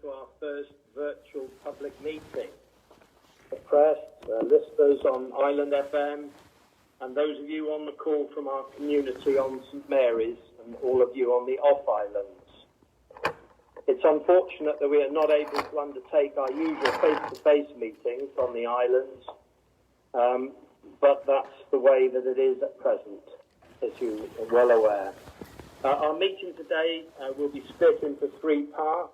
to our first virtual public meeting. The press, listeners on Island FM, and those of you on the call from our community on St Mary's, and all of you on the off-islands. It's unfortunate that we are not able to undertake our usual face-to-face meetings on the islands, but that's the way that it is at present, as you are well aware. Our meeting today will be split into three parts.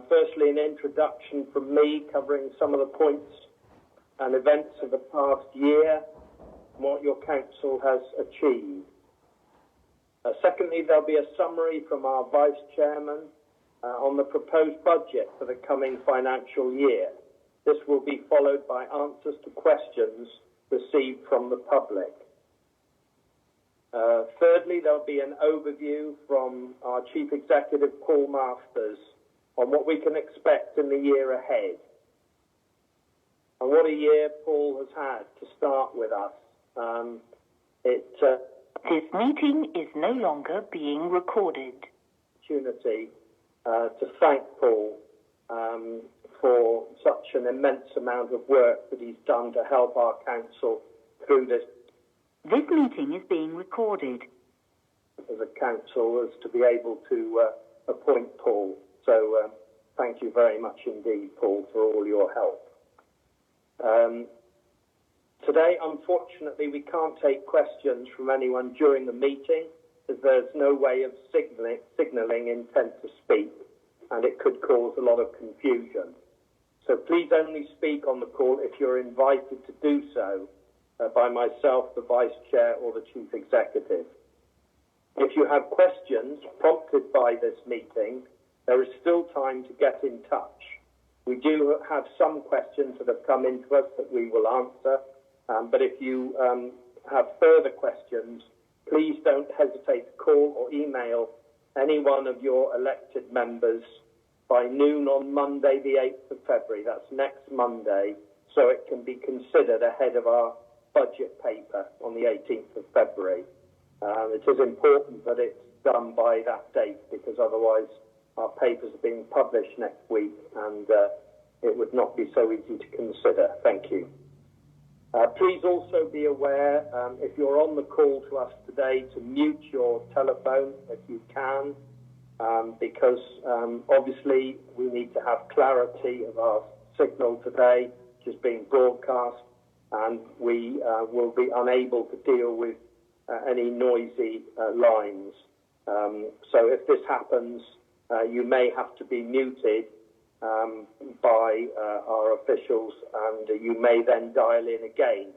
Firstly, an introduction from me covering some of the points and events of the past year and what your council has achieved. Secondly, there'll be a summary from our Vice Chairman on the proposed budget for the coming financial year. This will be followed by answers to questions received from the public. Thirdly, there'll be an overview from our Chief Executive, Paul Masters, on what we can expect in the year ahead. And what a year Paul has had to start with us. This meeting is no longer being recorded. Opportunity to thank Paul for such an immense amount of work that he's done to help our council through this. This meeting is being recorded. As a council, as to be able to appoint Paul. So thank you very much indeed, Paul, for all your help. Today, unfortunately, we can't take questions from anyone during the meeting, as there's no way of signalling intent to speak, and it could cause a lot of confusion. So please only speak on the call if you're invited to do so by myself, the Vice Chair, or the Chief Executive. If you have questions prompted by this meeting, there is still time to get in touch. We do have some questions that have come into us that we will answer, but if you have further questions, please don't hesitate to call or email any one of your elected members by noon on Monday the 8th of February. That's next Monday, so it can be considered ahead of our budget paper on the 18th of February. It is important that it's done by that date, because otherwise our papers are being published next week and it would not be so easy to consider. Thank you. Please also be aware, if you're on the call to us today, to mute your telephone if you can, because obviously we need to have clarity of our signal today, which is being broadcast, and we will be unable to deal with any noisy lines. So if this happens, you may have to be muted by our officials, and you may then dial in again.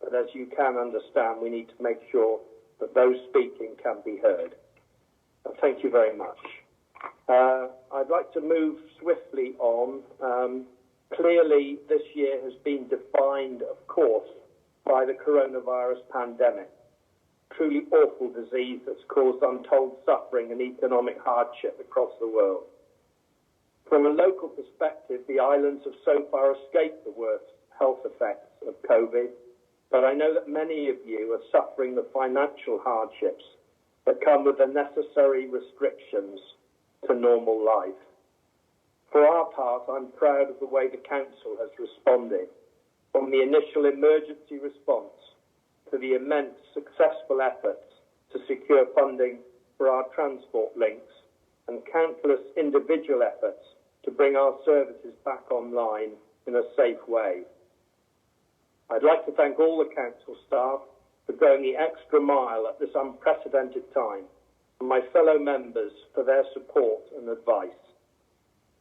But as you can understand, we need to make sure that those speaking can be heard. Thank you very much. I'd like to move swiftly on. Clearly, this year has been defined, of course, by the coronavirus pandemic. Truly awful disease that's caused untold suffering and economic hardship across the world. From a local perspective, the islands have so far escaped the worst health effects of COVID, but I know that many of you are suffering the financial hardships that come with the necessary restrictions to normal life. For our part, I'm proud of the way the Council has responded, from the initial emergency response to the immense successful efforts to secure funding for our transport links and countless individual efforts to bring our services back online in a safe way. I'd like to thank all the Council staff for going the extra mile at this unprecedented time, and my fellow members for their support and advice.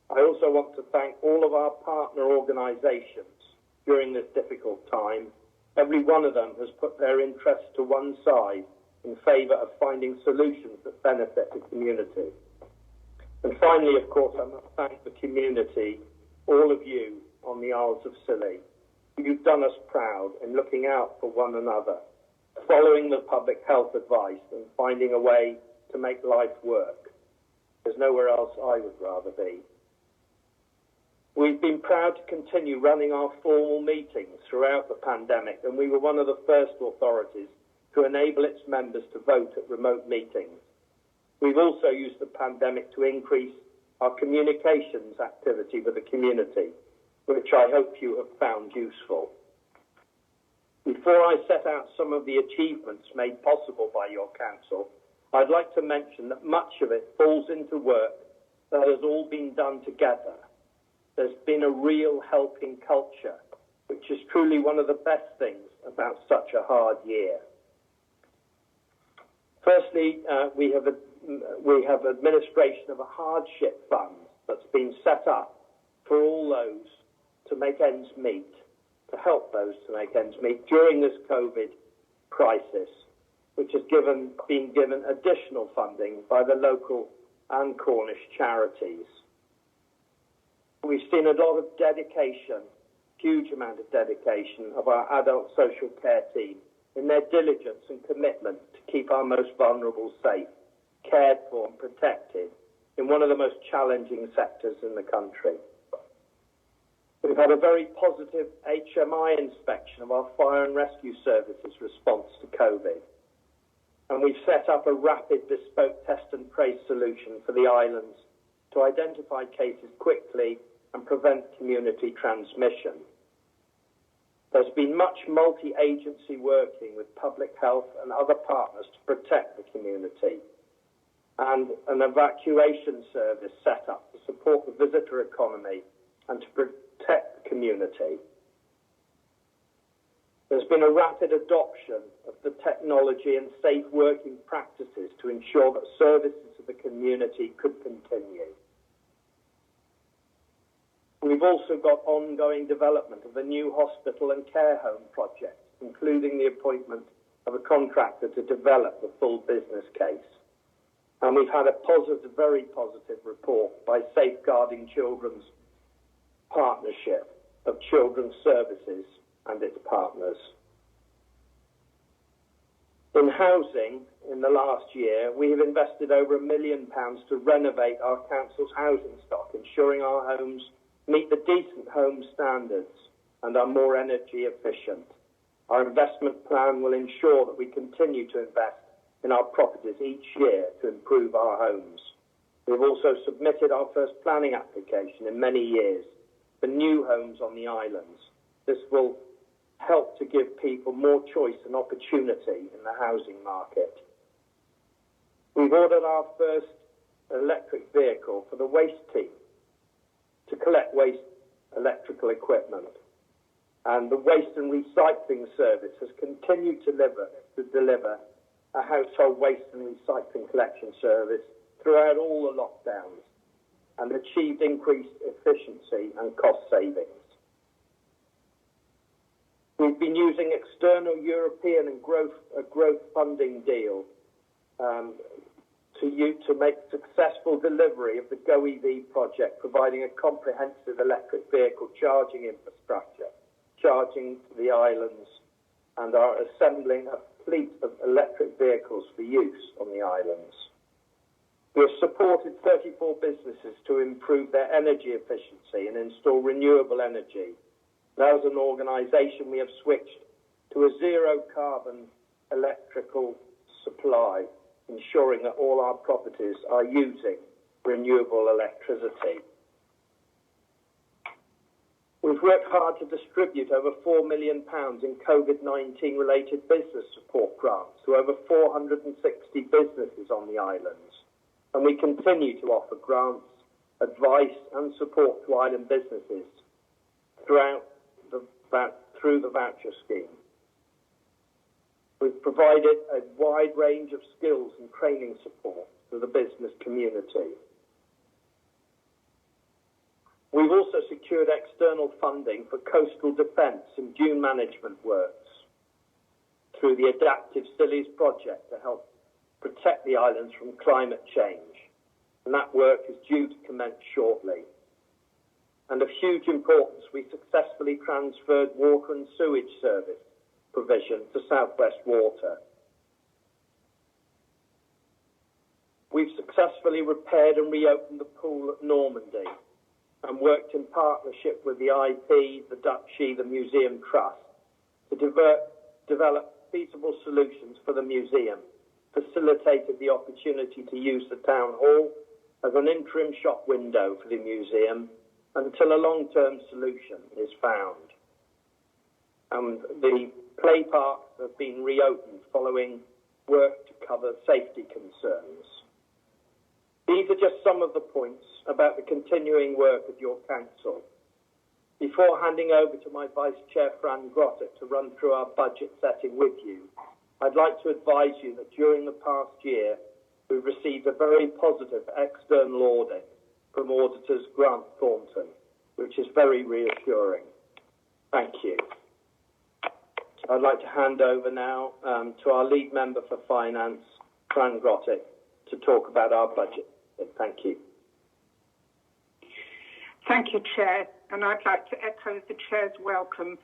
I also want to thank all of our partner organisations during this difficult time. Every one of them has put their interests to one side in favour of finding solutions that benefit the community. And finally, of course, I must thank the community, all of you on the Isles of Scilly. You've done us proud in looking out for one another, following the public health advice and finding a way to make life work. There's nowhere else I would rather be. We've been proud to continue running our formal meetings throughout the pandemic, and we were one of the first authorities to enable its members to vote at remote meetings. We've also used the pandemic to increase our communications activity with the community, which I hope you have found useful. Before I set out some of the achievements made possible by your council, I'd like to mention that much of it falls into work that has all been done together. There's been a real helping culture, which is truly one of the best things about such a hard year. Firstly, we have administration of a hardship fund that's been set up for all those to make ends meet, to help those to make ends meet during this COVID crisis, which has been given additional funding by the local and Cornish charities. We've seen a lot of dedication, huge amount of dedication of our adult social care team in their diligence and commitment to keep our most vulnerable safe, cared for and protected in one of the most challenging sectors in the country. We've had a very positive HMI inspection of our fire and rescue services response to COVID. And we've set up a rapid bespoke test and trace solution for the islands to identify cases quickly and prevent community transmission. There's been much multi-agency working with public health and other partners to protect the community, and an evacuation service set up to support the visitor economy and to protect the community. There's been a rapid adoption of the technology and safe working practices to ensure that services to the community could continue. We've also got ongoing development of a new hospital and care home project, including the appointment of a contractor to develop the full business case. And we've had a very positive report by Safeguarding Children's Partnership of Children's Services and its partners. In housing, in the last year, we have invested over £1 million to renovate our council's housing stock, ensuring our homes meet the decent home standards and are more energy efficient. Our investment plan will ensure that we continue to invest in our properties each year to improve our homes. We've also submitted our first planning application in many years for new homes on the islands. This will help to give people more choice and opportunity in the housing market. We've ordered our first electric vehicle for the waste team to collect waste electrical equipment. And the waste and recycling service has continued to deliver a household waste and recycling collection service throughout all the lockdowns and achieved increased efficiency and cost savings. We've been using external European and growth funding deal to make successful delivery of the GoEV project, providing a comprehensive electric vehicle charging infrastructure, charging to the islands, and are assembling a fleet of electric vehicles for use on the islands. We have supported 34 businesses to improve their energy efficiency and install renewable energy. Now, as an organisation, we have switched to a zero-carbon electrical supply, ensuring that all our properties are using renewable electricity. We've worked hard to distribute over £4 million in COVID-19 related business support grants to over 460 businesses on the islands. And we continue to offer grants, advice and support to island businesses through the voucher scheme. We've provided a wide range of skills and training support to the business community. We've also secured external funding for coastal defence and dune management works through the Adaptive Scillies project to help protect the islands from climate change. And that work is due to commence shortly. And of huge importance, we successfully transferred water and sewage service provision to South West Water. We've successfully repaired and reopened the pool at Normandy and worked in partnership with the IP, the Duchy, the Museum Trust to develop feasible solutions for the museum, facilitated the opportunity to use the town hall as an interim shop window for the museum until a long-term solution is found. The play parks have been reopened following work to cover safety concerns. These are just some of the points about the continuing work of your council. Before handing over to my Vice Chair, Fran Grottet, to run through our budget setting with you, I'd like to advise you that during the past year, we've received a very positive external audit from auditors Grant Thornton, which is very reassuring. Thank you. I'd like to hand over now to our lead member for finance, Fran Grottet, to talk about our budget. Thank you. Thank you, Chair. And I'd like to echo the Chair's welcome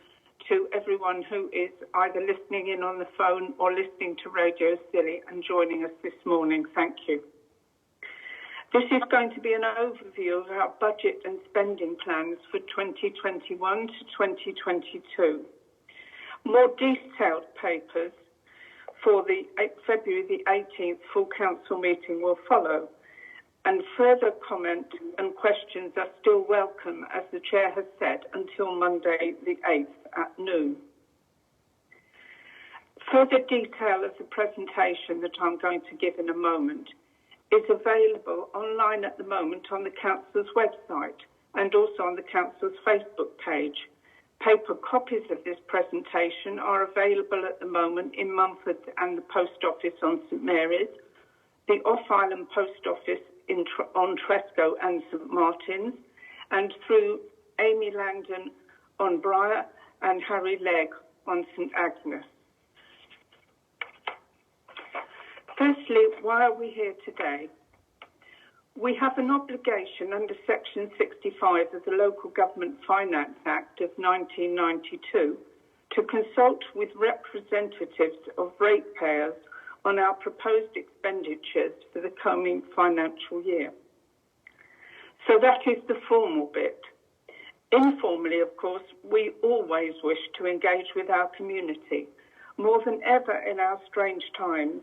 to everyone who is either listening in on the phone or listening to Radio Scilly and joining us this morning. Thank you. This is going to be an overview of our budget and spending plans for 2021 to 2022. More detailed papers for the February the 18th full council meeting will follow, and further comment and questions are still welcome, as the Chair has said, until Monday the 8th at noon. Further detail of the presentation that I'm going to give in a moment is available online at the moment on the Council's website and also on the Council's Facebook page. Paper copies of this presentation are available at the moment in Mumford and the Post Office on St Mary's, the Off-Island Post Office on Tresco and St Martin's, and through Amy Langdon on Briar and Harry Legg on St Agnes. Firstly, why are we here today? We have an obligation under Section 65 of the Local Government Finance Act of 1992 to consult with representatives of ratepayers on our proposed expenditures for the coming financial year. So that is the formal bit. Informally, of course, we always wish to engage with our community. More than ever in our strange times,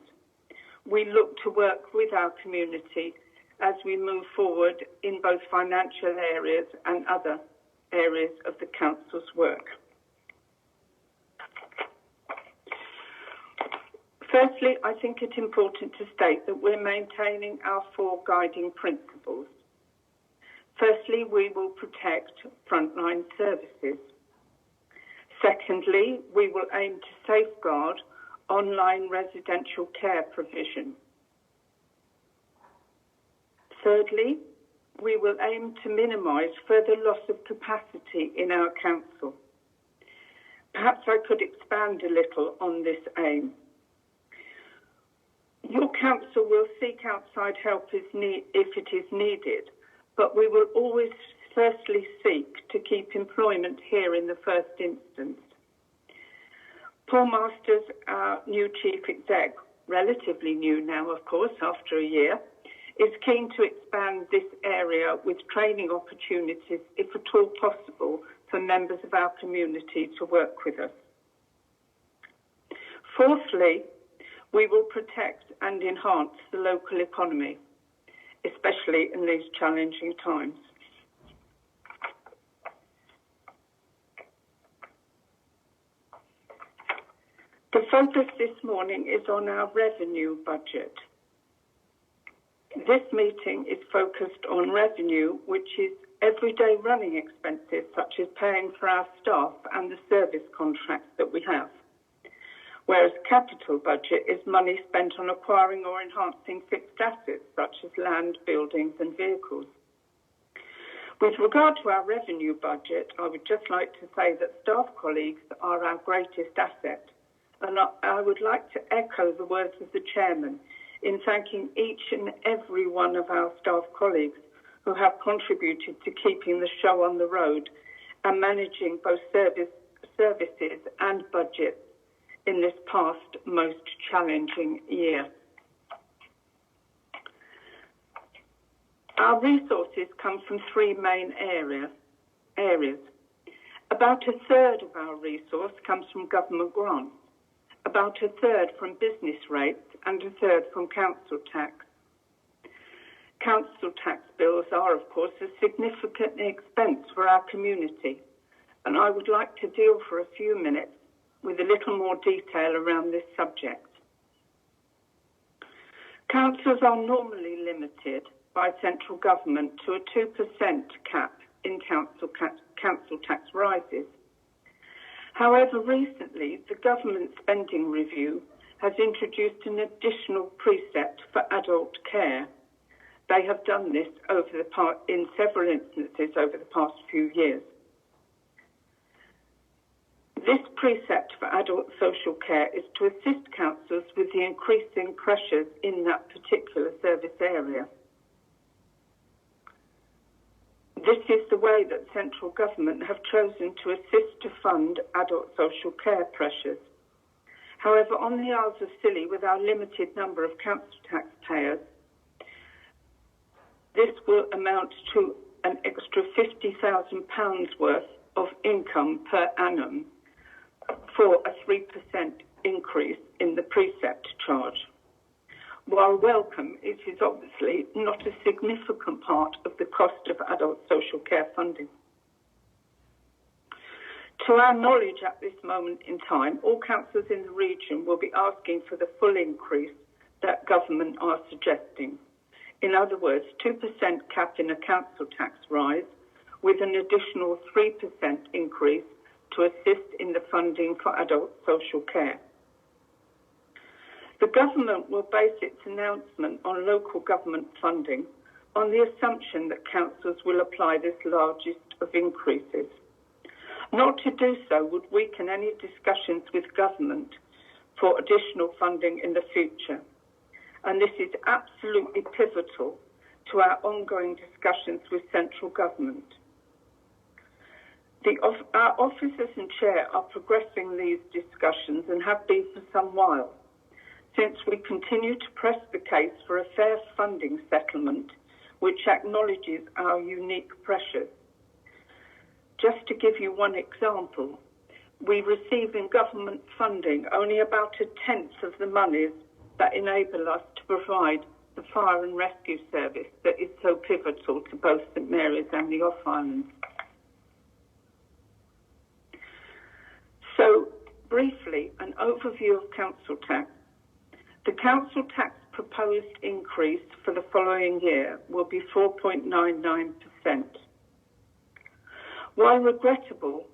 we look to work with our community as we move forward in both financial areas and other areas of the Council's work. Firstly, I think it's important to state that we're maintaining our 4 guiding principles. Firstly, we will protect frontline services. Secondly, we will aim to safeguard online residential care provision. Thirdly, we will aim to minimise further loss of capacity in our council. Perhaps I could expand a little on this aim. Your council will seek outside help if it is needed, but we will always firstly seek to keep employment here in the first instance. Paul Masters, our new Chief Exec, relatively new now, of course, after a year, is keen to expand this area with training opportunities, if at all possible, for members of our community to work with us. Fourthly, we will protect and enhance the local economy, especially in these challenging times. The focus this morning is on our revenue budget. This meeting is focused on revenue, which is everyday running expenses, such as paying for our staff and the service contracts that we have. Whereas capital budget is money spent on acquiring or enhancing fixed assets, such as land, buildings and vehicles. With regard to our revenue budget, I would just like to say that staff colleagues are our greatest asset. And I would like to echo the words of the Chairman in thanking each and every one of our staff colleagues who have contributed to keeping the show on the road and managing both services and budgets in this past most challenging year. Our resources come from 3 main areas. About a third of our resource comes from government grants, about a third from business rates and a third from council tax. council tax bills are, of course, a significant expense for our community, and I would like to deal for a few minutes with a little more detail around this subject. Councils are normally limited by central government to a 2% cap in council tax rises. However, recently, the government spending review has introduced an additional precept for adult care. They have done this in several instances over the past few years. This precept for adult social care is to assist councils with the increasing pressures in that particular service area. This is the way that central government have chosen to assist to fund adult social care pressures. However, on the Isles of Scilly, with our limited number of council taxpayers, this will amount to an extra £50,000 worth of income per annum for a 3% increase in the precept charge. While welcome, it is obviously not a significant part of the cost of adult social care funding. To our knowledge at this moment in time, all councils in the region will be asking for the full increase that government are suggesting. In other words, 2% cap in a council tax rise with an additional 3% increase to assist in the funding for adult social care. The government will base its announcement on local government funding on the assumption that councils will apply this largest of increases. Not to do so would weaken any discussions with government for additional funding in the future. And this is absolutely pivotal to our ongoing discussions with central government. Our officers and chair are progressing these discussions and have been for some while, since we continue to press the case for a fair funding settlement which acknowledges our unique pressures. Just to give you one example, we receive in government funding only about a tenth of the monies that enable us to provide the fire and rescue service that is so pivotal to both St Mary's and the Off Islands. So, briefly, an overview of council tax. The council tax proposed increase for the following year will be 4.99%. While regrettable,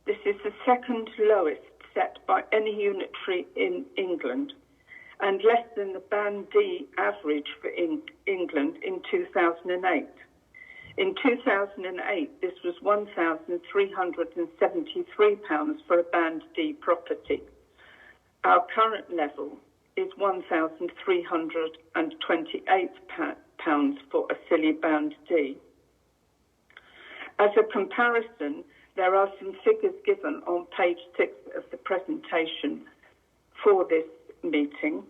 this is the second lowest set by any unitary in England and less than the Band D average for England in 2008. In 2008, this was £1,373 for a Band D property. Our current level is £1,328 for a Scilly Band D. As a comparison, there are some figures given on page 6 of the presentation for this meeting.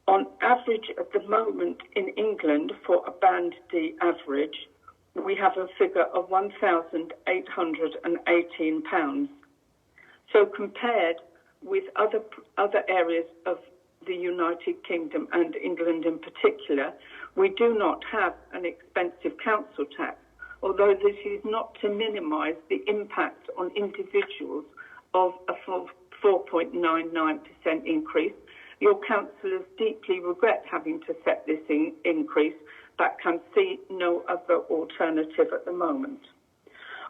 On average at the moment in England for a Band D average, we have a figure of £1,818. So compared with other areas of the United Kingdom and England in particular, we do not have an expensive council tax, although this is not to minimise the impact on individuals of a 4.99% increase. Your councillors deeply regret having to set this increase, but can see no other alternative at the moment.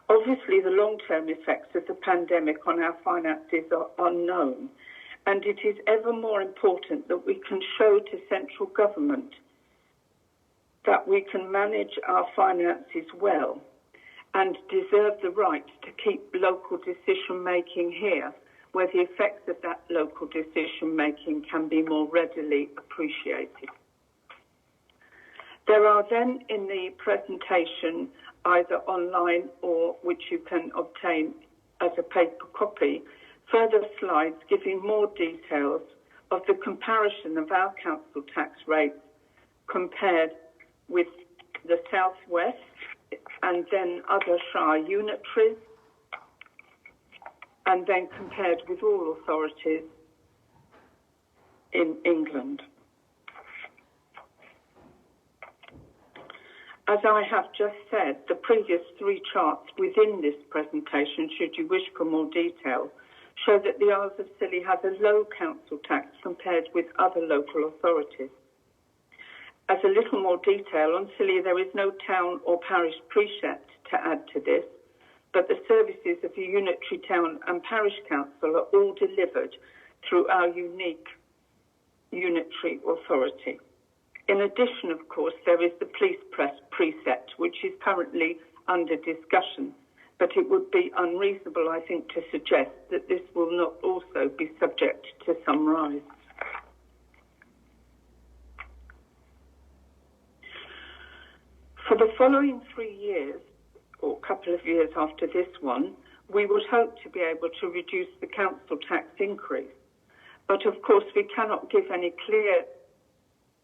Obviously, the long-term effects of the pandemic on our finances are unknown, and it is ever more important that we can show to central government that we can manage our finances well and deserve the right to keep local decision-making here, where the effects of that local decision-making can be more readily appreciated. There are then in the presentation, either online or which you can obtain as a paper copy, further slides giving more details of the comparison of our council tax rates compared with the South West and then other shire unitaries, and then compared with all authorities in England. As I have just said, the previous three charts within this presentation, should you wish for more detail, show that the Isles of Scilly has a low council tax compared with other local authorities. As a little more detail, on Scilly there is no town or parish precept to add to this, but the services of the Unitary Town and Parish Council are all delivered through our unique unitary authority. In addition, of course, there is the police precept, which is currently under discussion, but it would be unreasonable, I think, to suggest that this will not also be subject to some rise. For the following 3 years, or a couple of years after this one, we would hope to be able to reduce the council tax increase. But of course, we cannot give any clear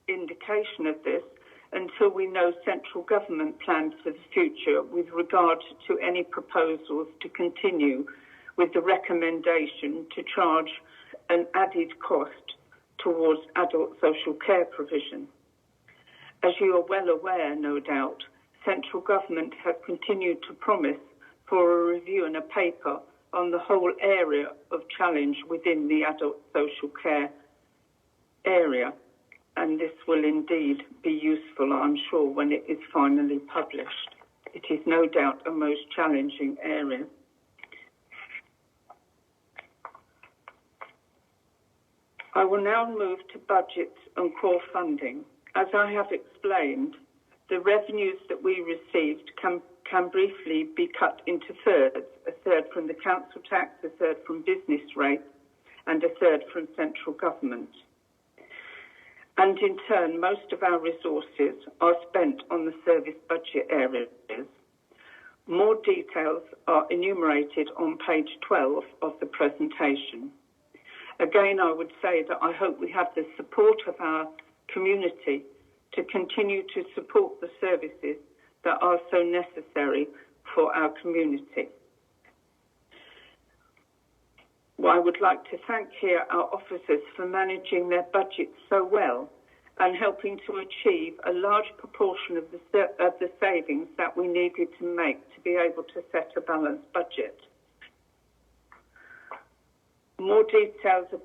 indication of this until we know central government plans for the future with regard to any proposals to continue with the recommendation to charge an added cost towards adult social care provision. As you are well aware, no doubt, central government has continued to promise for a review and a paper on the whole area of challenge within the adult social care area. And this will indeed be useful, I'm sure, when it is finally published. It is no doubt a most challenging area. I will now move to budgets and core funding. As I have explained, the revenues that we received can briefly be cut into thirds, a third from the council tax, a third from business rates, and a third from central government. And in turn, most of our resources are spent on the service budget areas. More details are enumerated on page 12 of the presentation. Again, I would say that I hope we have the support of our community to continue to support the services that are so necessary for our community. Well, I would like to thank here our officers for managing their budgets so well and helping to achieve a large proportion of the savings that we needed to make to be able to set a balanced budget. More details of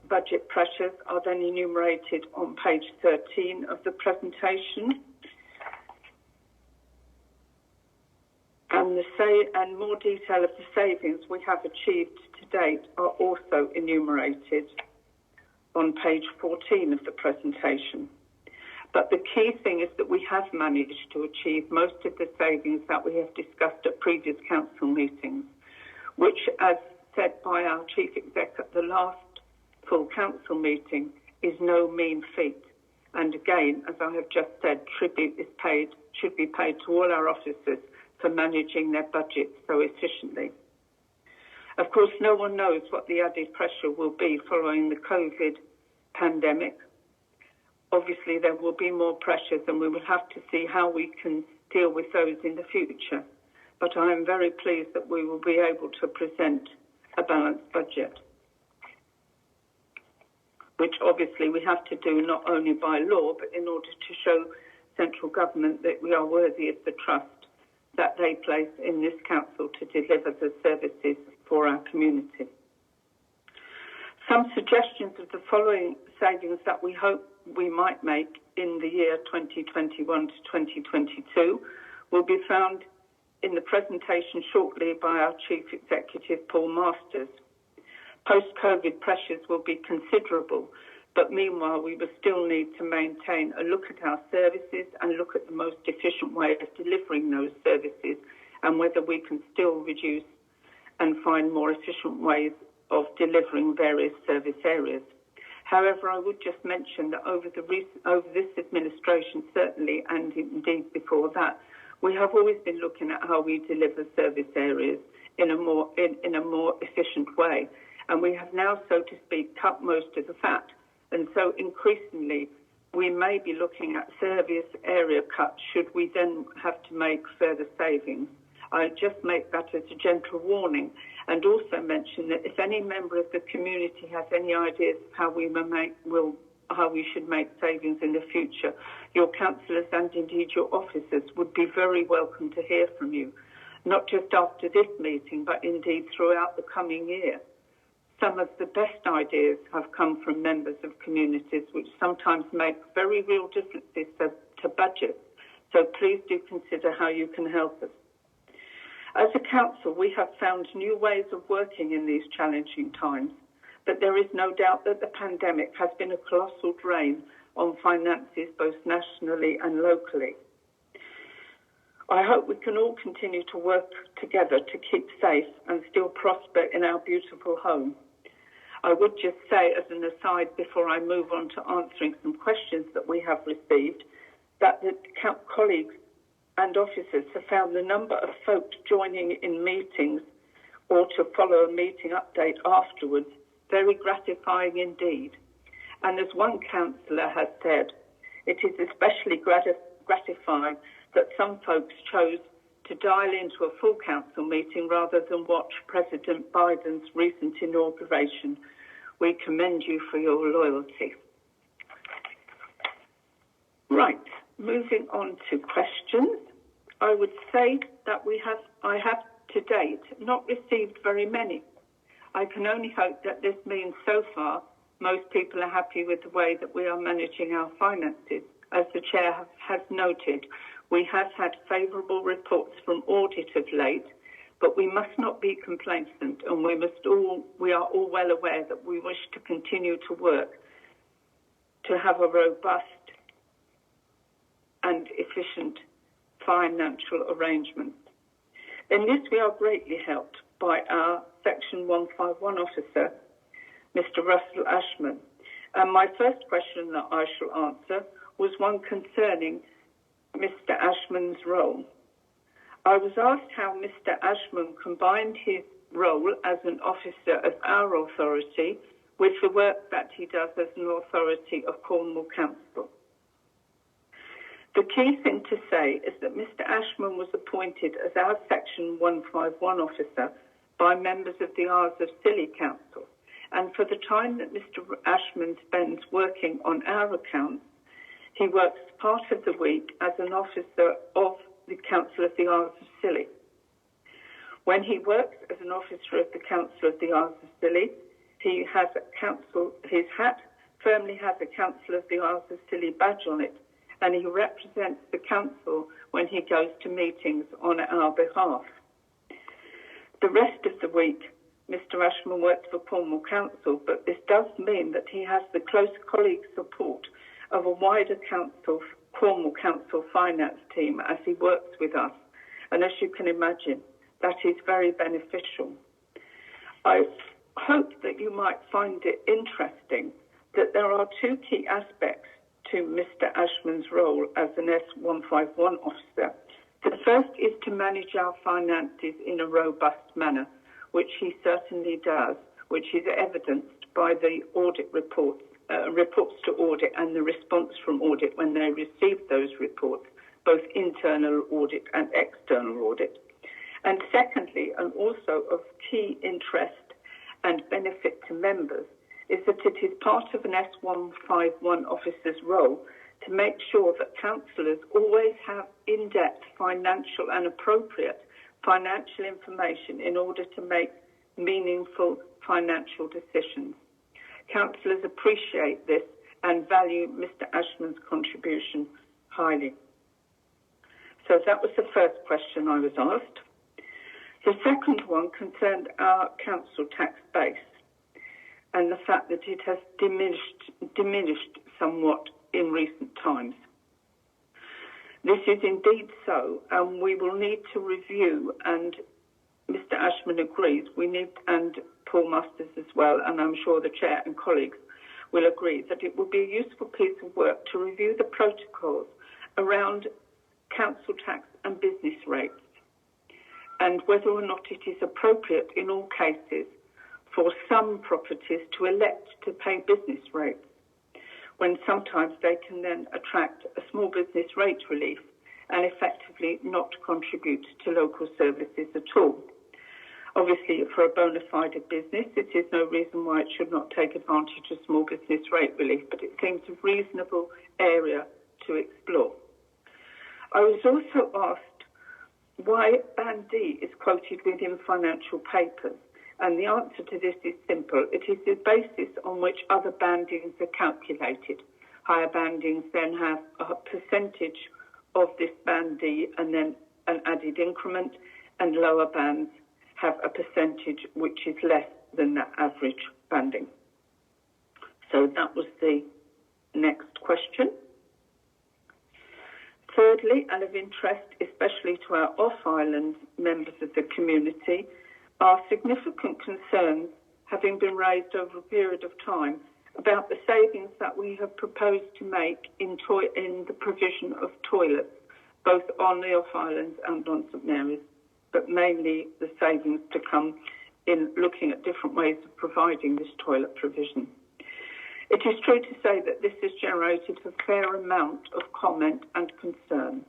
budget pressures are then enumerated on page 13 of the presentation. And more detail of the savings we have achieved to date are also enumerated on page 14 of the presentation. But the key thing is that we have managed to achieve most of the savings that we have discussed at previous council meetings, which, as said by our chief exec at the last full council meeting, is no mean feat. And again, as I have just said, tribute should be paid to all our officers for managing their budgets so efficiently. Of course, no one knows what the added pressure will be following the COVID pandemic. Obviously, there will be more pressures and we will have to see how we can deal with those in the future. But I am very pleased that we will be able to present a balanced budget, which obviously we have to do not only by law, but in order to show central government that we are worthy of the trust that they place in this council to deliver the services for our community. Some suggestions of the following savings that we hope we might make in the year 2021 to 2022 will be found in the presentation shortly by our Chief Executive, Paul Masters. Post-COVID pressures will be considerable, but meanwhile we will still need to maintain a look at our services and look at the most efficient way of delivering those services and whether we can still reduce and find more efficient ways of delivering various service areas. However, I would just mention that over this administration, certainly, and indeed before that, we have always been looking at how we deliver service areas in a more efficient way. And we have now, so to speak, cut most of the fat. And so increasingly, we may be looking at service area cuts should we then have to make further savings. I just make that as a gentle warning and also mention that if any member of the community has any ideas of how we should make savings in the future, Your councillors and indeed your officers would be very welcome to hear from you, not just after this meeting, but indeed throughout the coming year. Some of the best ideas have come from members of communities, which sometimes make very real differences to budgets. So please do consider how you can help us. As a council, we have found new ways of working in these challenging times, but there is no doubt that the pandemic has been a colossal drain on finances both nationally and locally. I hope we can all continue to work together to keep safe and still prosper in our beautiful home. I would just say as an aside before I move on to answering some questions that we have received, that the colleagues and officers have found the number of folk joining in meetings or to follow a meeting update afterwards very gratifying indeed. And as one councillor has said, it is especially gratifying that some folks chose to dial into a full council meeting rather than watch President Biden's recent inauguration. We commend you for your loyalty. Right, moving on to questions. I would say that I have to date not received very many. I can only hope that this means so far most people are happy with the way that we are managing our finances. As the Chair has noted, we have had favourable reports from audit of late, but we must not be complacent, and we are all well aware that we wish to continue to work to have a robust and efficient financial arrangement. In this, we are greatly helped by our Section 151 officer, Mr. Russell Ashman. And my first question that I shall answer was one concerning Mr. Ashman's role. I was asked how Mr. Ashman combined his role as an officer of our authority with the work that he does as an authority of Cornwall Council. The key thing to say is that Mr. Ashman was appointed as our Section 151 officer by members of the Isles of Scilly Council. And for the time that Mr. Ashman spends working on our accounts, he works part of the week as an officer of the Council of the Isles of Scilly. When he works as an officer of the Council of the Isles of Scilly, he has his hat firmly has a Council of the Isles of Scilly badge on it, and he represents the council when he goes to meetings on our behalf. The rest of the week, Mr. Ashman works for Cornwall Council, but this does mean that he has the close colleague support of a wider Cornwall Council finance team as he works with us. And as you can imagine, that is very beneficial. I hope that you might find it interesting that there are two key aspects to Mr. Ashman's role as an S151 officer. The first is to manage our finances in a robust manner, which he certainly does, which is evidenced by the audit reports to audit and the response from audit when they receive those reports, both internal audit and external audit. And secondly, and also of key interest and benefit to members, is that it is part of an S151 officer's role to make sure that councillors always have in-depth financial and appropriate financial information in order to make meaningful financial decisions. Councillors appreciate this and value Mr. Ashman's contribution highly. So that was the first question I was asked. The second one concerned our council tax base and the fact that it has diminished somewhat in recent times. This is indeed so, and we will need to review, and Mr. Ashman agrees, and Paul Masters as well, and I'm sure the Chair and colleagues will agree, that it would be a useful piece of work to review the protocols around council tax and business rates, and whether or not it is appropriate in all cases for some properties to elect to pay business rates, when sometimes they can then attract a small business rate relief and effectively not contribute to local services at all. Obviously, for a bona fide business, it is no reason why it should not take advantage of small business rate relief, but it seems a reasonable area to explore. I was also asked why Band D is quoted within financial papers, and the answer to this is simple. It is the basis on which other bandings are calculated. Higher bandings then have a percentage of this Band D and then an added increment, and lower bands have a percentage which is less than that average banding. So that was the next question. Thirdly, and of interest, especially to our off-island members of the community, are significant concerns having been raised over a period of time about the savings that we have proposed to make in the provision of toilets, both on the off-islands and on St Mary's, but mainly the savings to come in looking at different ways of providing this toilet provision. It is true to say that this has generated a fair amount of comment and concern.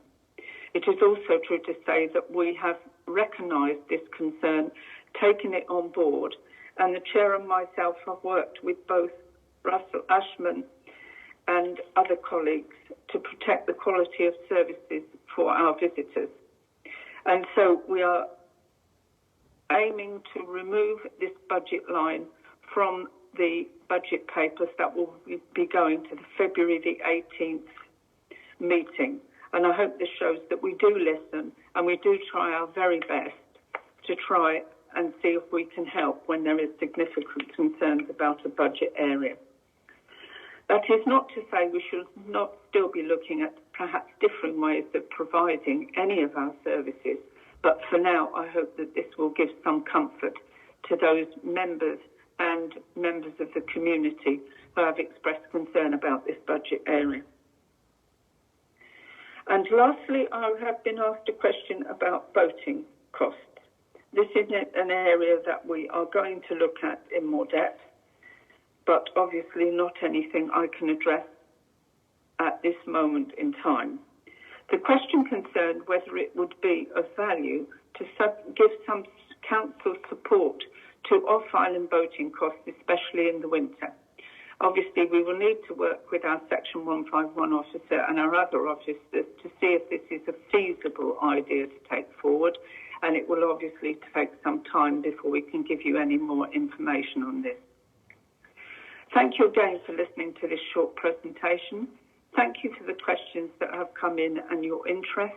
It is also true to say that we have recognised this concern, taken it on board, and the Chair and myself have worked with both Russell Ashman and other colleagues to protect the quality of services for our visitors. And so we are aiming to remove this budget line from the budget papers that will be going to the February the 18th meeting. And I hope this shows that we do listen and we do try our very best to try and see if we can help when there is significant concerns about a budget area. That is not to say we should not still be looking at perhaps different ways of providing any of our services, but for now I hope that this will give some comfort to those members and members of the community who have expressed concern about this budget area. And lastly, I have been asked a question about boating costs. This is an area that we are going to look at in more depth, but obviously not anything I can address at this moment in time. The question concerned whether it would be of value to give some council support to off-island boating costs, especially in the winter. Obviously, we will need to work with our Section 151 officer and our other officers to see if this is a feasible idea to take forward, and it will obviously take some time before we can give you any more information on this. Thank you again for listening to this short presentation. Thank you for the questions that have come in and your interest.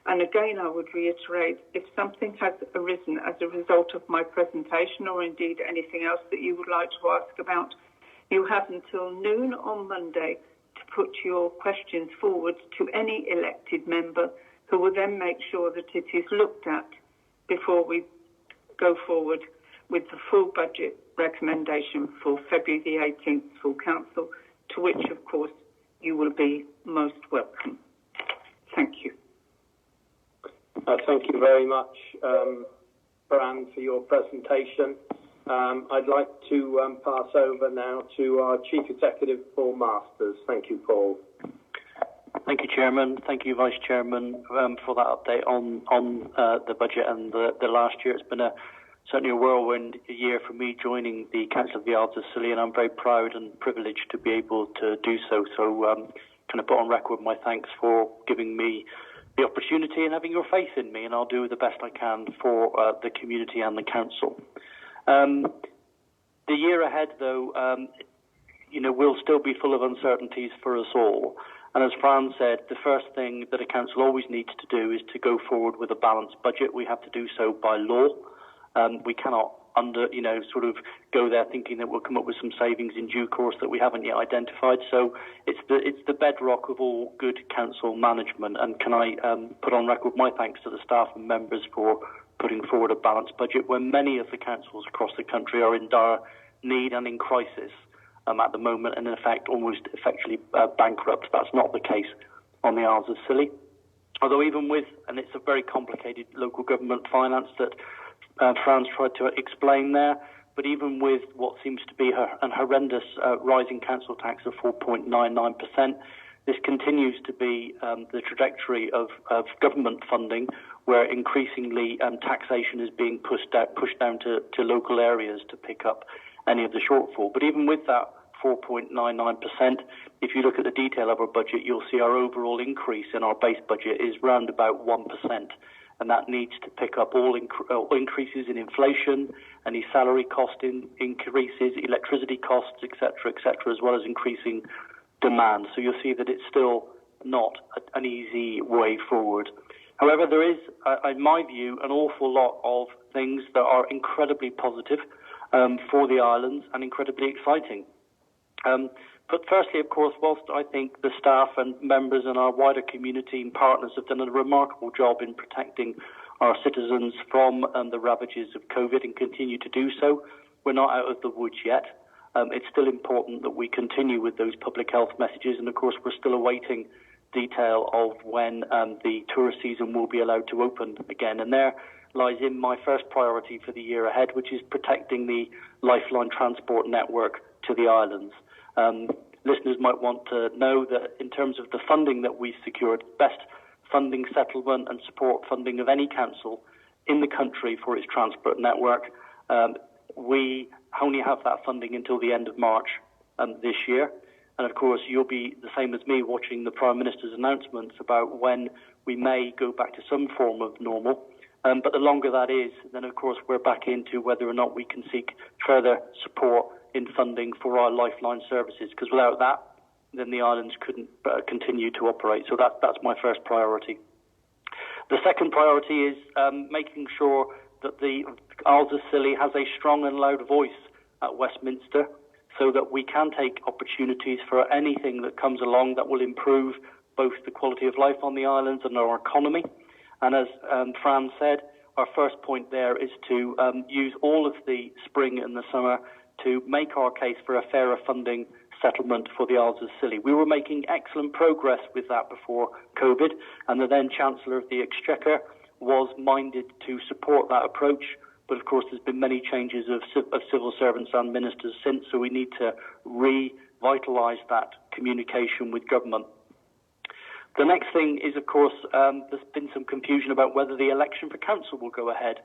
And again, I would reiterate, if something has arisen as a result of my presentation or indeed anything else that you would like to ask about, you have until noon on Monday to put your questions forward to any elected member, who will then make sure that it is looked at before we go forward with the full budget recommendation for February the 18th full council, to which, of course, you will be most welcome. Thank you. Thank you very much, Fran, for your presentation. I'd like to pass over now to our Chief Executive, Paul Masters. Thank you, Paul. Thank you, Chairman. Thank you, Vice Chairman, for that update on the budget and the last year. It's been certainly a whirlwind year for me joining the Council of the Isles of Scilly, and I'm very proud and privileged to be able to do so. So kind of put on record my thanks for giving me the opportunity and having your faith in me, and I'll do the best I can for the community and the council. The year ahead, though, will still be full of uncertainties for us all. And as Fran said, the first thing that a council always needs to do is to go forward with a balanced budget. We have to do so by law. We cannot sort of go there thinking that we'll come up with some savings in due course that we haven't yet identified. So it's the bedrock of all good council management. And can I put on record my thanks to the staff and members for putting forward a balanced budget when many of the councils across the country are in dire need and in crisis at the moment, and in fact almost effectively bankrupt. That's not the case on the Isles of Scilly. Although even with, and it's a very complicated local government finance that Fran's tried to explain there, but even with what seems to be an horrendous rising council tax of 4.99%, this continues to be the trajectory of government funding, where increasingly taxation is being pushed down to local areas to pick up any of the shortfall. But even with that 4.99%. If you look at the detail of our budget, you'll see our overall increase in our base budget is round about 1%. And that needs to pick up all increases in inflation, any salary cost increases, electricity costs, etc., as well as increasing demand. So you'll see that it's still not an easy way forward. However, there is, in my view, an awful lot of things that are incredibly positive for the islands and incredibly exciting. But firstly, of course, whilst I think the staff and members and our wider community and partners have done a remarkable job in protecting our citizens from the ravages of COVID and continue to do so, we're not out of the woods yet. It's still important that we continue with those public health messages, and of course we're still awaiting detail of when the tourist season will be allowed to open again. And there lies in my first priority for the year ahead, which is protecting the Lifeline transport network to the islands. Listeners might want to know that in terms of the funding that we've secured, best funding settlement and support funding of any council in the country for its transport network, we only have that funding until the end of March this year. And of course, you'll be the same as me watching the Prime Minister's announcements about when we may go back to some form of normal. But the longer that is, then of course we're back into whether or not we can seek further support in funding for our Lifeline services, because without that, then the islands couldn't continue to operate. So that's my first priority. The second priority is making sure that the Isles of Scilly has a strong and loud voice at Westminster, so that we can take opportunities for anything that comes along that will improve both the quality of life on the islands and our economy. And as Fran said, our first point there is to use all of the spring and the summer to make our case for a fairer funding settlement for the Isles of Scilly. We were making excellent progress with that before COVID, and the then Chancellor of the Exchequer was minded to support that approach. But of course, there's been many changes of civil servants and ministers since, so we need to revitalise that communication with government. The next thing is, of course, there's been some confusion about whether the election for council will go ahead.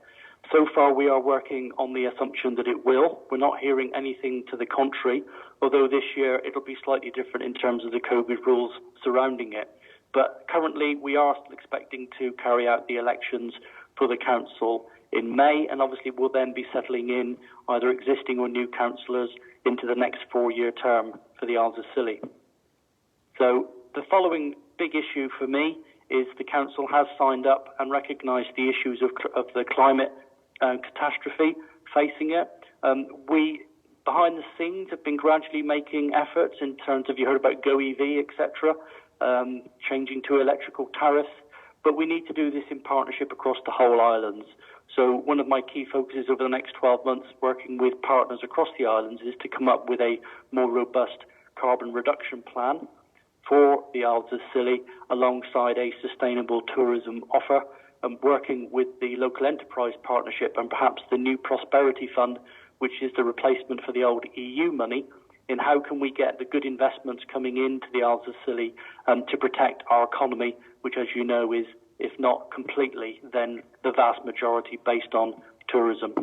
So far, we are working on the assumption that it will. We're not hearing anything to the contrary, although this year it'll be slightly different in terms of the COVID rules surrounding it. But currently, we are still expecting to carry out the elections for the council in May, and obviously we'll then be settling in either existing or new councillors into the next 4-year term for the Isles of Scilly. So the following big issue for me is the council has signed up and recognised the issues of the climate catastrophe facing it. We, behind the scenes, have been gradually making efforts in terms of, you heard about GoEV, etc., changing to electrical tariffs, but we need to do this in partnership across the whole islands. So one of my key focuses over the next 12 months, working with partners across the islands, is to come up with a more robust carbon reduction plan for the Isles of Scilly alongside a sustainable tourism offer, and working with the local enterprise partnership and perhaps the new Prosperity Fund, which is the replacement for the old EU money, in how can we get the good investments coming into the Isles of Scilly to protect our economy, which, as you know, is, if not completely, then the vast majority based on tourism.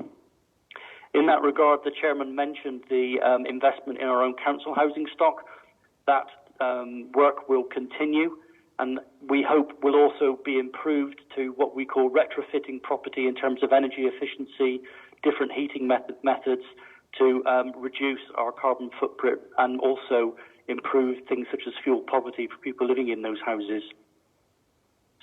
In that regard, the Chairman mentioned the investment in our own council housing stock. That work will continue, and we hope will also be improved to what we call retrofitting property in terms of energy efficiency, different heating methods to reduce our carbon footprint and also improve things such as fuel poverty for people living in those houses.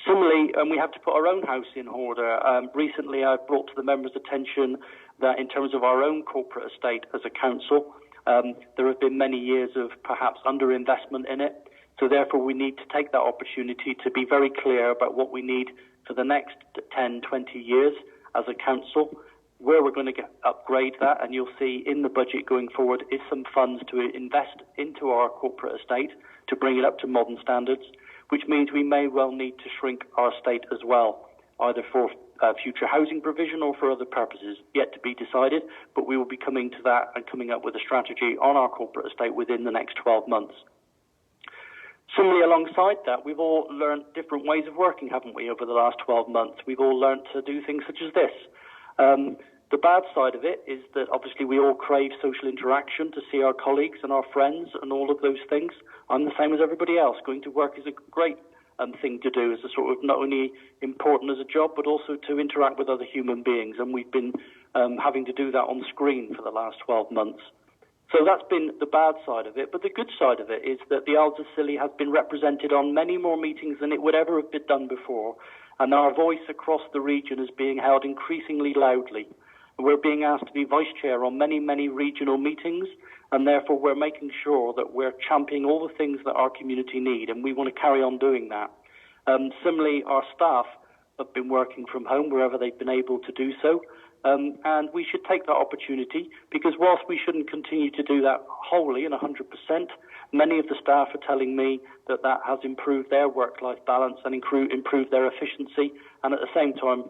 Similarly, we have to put our own house in order. Recently, I've brought to the members' attention that in terms of our own corporate estate as a council, there have been many years of perhaps underinvestment in it. So therefore, we need to take that opportunity to be very clear about what we need for the next 10, 20 years as a council, where we're going to upgrade that. And you'll see in the budget going forward is some funds to invest into our corporate estate to bring it up to modern standards, which means we may well need to shrink our estate as well, either for future housing provision or for other purposes, yet to be decided. But we will be coming to that and coming up with a strategy on our corporate estate within the next 12 months. Similarly, alongside that, we've all learned different ways of working, haven't we, over the last 12 months? We've all learned to do things such as this. The bad side of it is that obviously we all crave social interaction, to see our colleagues and our friends and all of those things. I'm the same as everybody else. Going to work is a great thing to do, as a sort of not only important as a job, but also to interact with other human beings. And we've been having to do that on screen for the last 12 months. So that's been the bad side of it. But the good side of it is that the Isles of Scilly has been represented on many more meetings than it would ever have been done before. And our voice across the region is being held increasingly loudly. We're being asked to be vice chair on many, many regional meetings, and therefore we're making sure that we're championing all the things that our community need, and we want to carry on doing that. Similarly, our staff have been working from home wherever they've been able to do so, and we should take that opportunity, because whilst we shouldn't continue to do that wholly and 100%, many of the staff are telling me that that has improved their work-life balance and improved their efficiency, and at the same time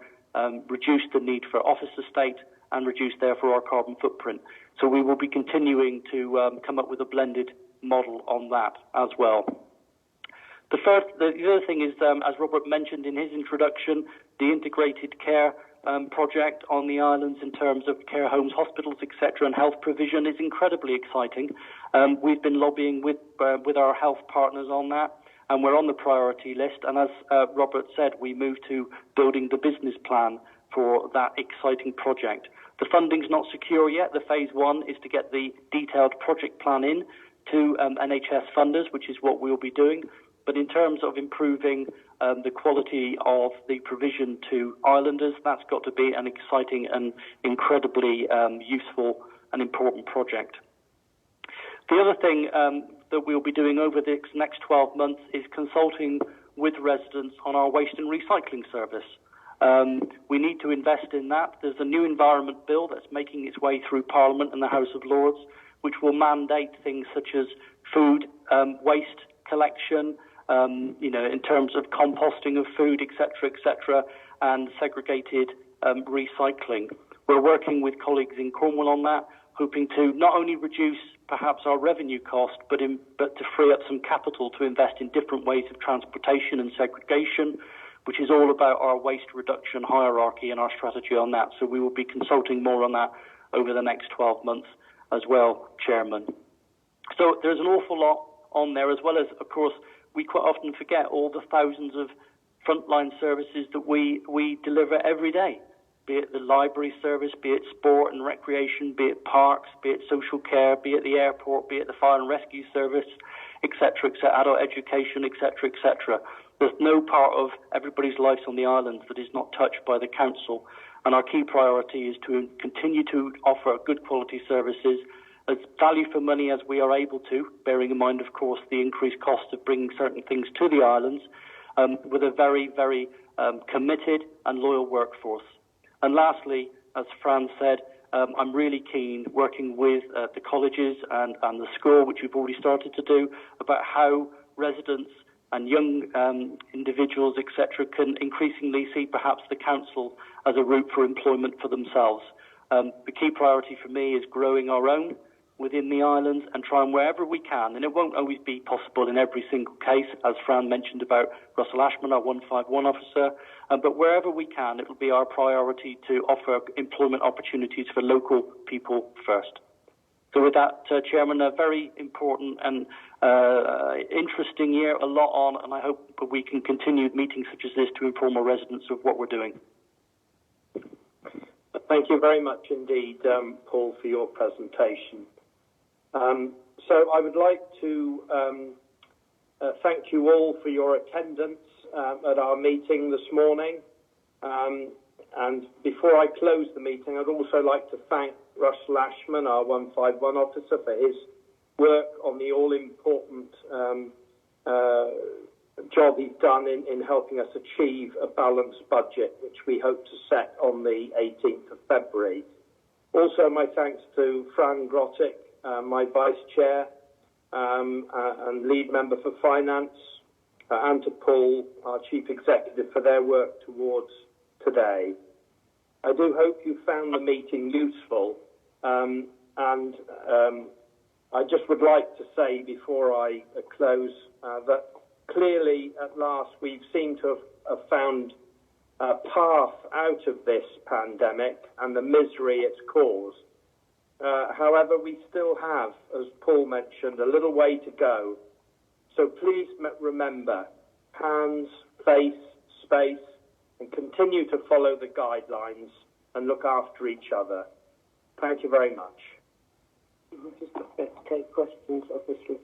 reduced the need for office estate and reduce, therefore, our carbon footprint. So we will be continuing to come up with a blended model on that as well. The other thing is, as Robert mentioned in his introduction, the integrated care project on the islands in terms of care homes, hospitals, etc., and health provision is incredibly exciting. We've been lobbying with our health partners on that, and we're on the priority list. And as Robert said, we moved to building the business plan for that exciting project. The funding's not secure yet. The phase one is to get the detailed project plan in to NHS funders, which is what we'll be doing. But in terms of improving the quality of the provision to islanders, that's got to be an exciting and incredibly useful and important project. The other thing that we'll be doing over the next 12 months is consulting with residents on our waste and recycling service. We need to invest in that. There's a new environment bill that's making its way through Parliament and the House of Lords, which will mandate things such as food waste collection, in terms of composting of food, etc., and segregated recycling. We're working with colleagues in Cornwall on that, hoping to not only reduce perhaps our revenue cost, but to free up some capital to invest in different ways of transportation and segregation, which is all about our waste reduction hierarchy and our strategy on that. So we will be consulting more on that over the next 12 months as well, Chairman. So there's an awful lot on there, as well as, of course, we quite often forget all the thousands of frontline services that we deliver every day, be it the library service, be it sport and recreation, be it parks, be it social care, be it the airport, be it the fire and rescue service, etc., adult education, etc. There's no part of everybody's lives on the islands that is not touched by the council, and our key priority is to continue to offer good quality services, as value for money as we are able to, bearing in mind, of course, the increased cost of bringing certain things to the islands, with a very, very committed and loyal workforce. And lastly, as Fran said, I'm really keen working with the colleges and the school, which we've already started to do, about how residents and young individuals, etc., can increasingly see perhaps the council as a route for employment for themselves. The key priority for me is growing our own within the islands and trying wherever we can, and it won't always be possible in every single case, as Fran mentioned about Russell Ashman, our 151 officer, but wherever we can, it will be our priority to offer employment opportunities for local people first. So with that, Chairman, a very important and interesting year, a lot on, and I hope we can continue meetings such as this to inform our residents of what we're doing. Thank you very much indeed, Paul, for your presentation. So I would like to thank you all for your attendance at our meeting this morning. And before I close the meeting, I'd also like to thank Russell Ashman, our 151 officer, for his work on the all-important job he's done in helping us achieve a balanced budget, which we hope to set on the 18th of February. Also, my thanks to Fran Grottick, my Vice Chair and Lead Member for Finance, and to Paul, our Chief Executive, for their work towards today. I do hope you found the meeting useful, and I just would like to say before I close that clearly at last we've seemed to have found path out of this pandemic and the misery it's caused. However, we still have, as Paul mentioned, a little way to go. So please remember, hands, face, space, and continue to follow the guidelines and look after each other. Thank you very much. Just take questions, obviously.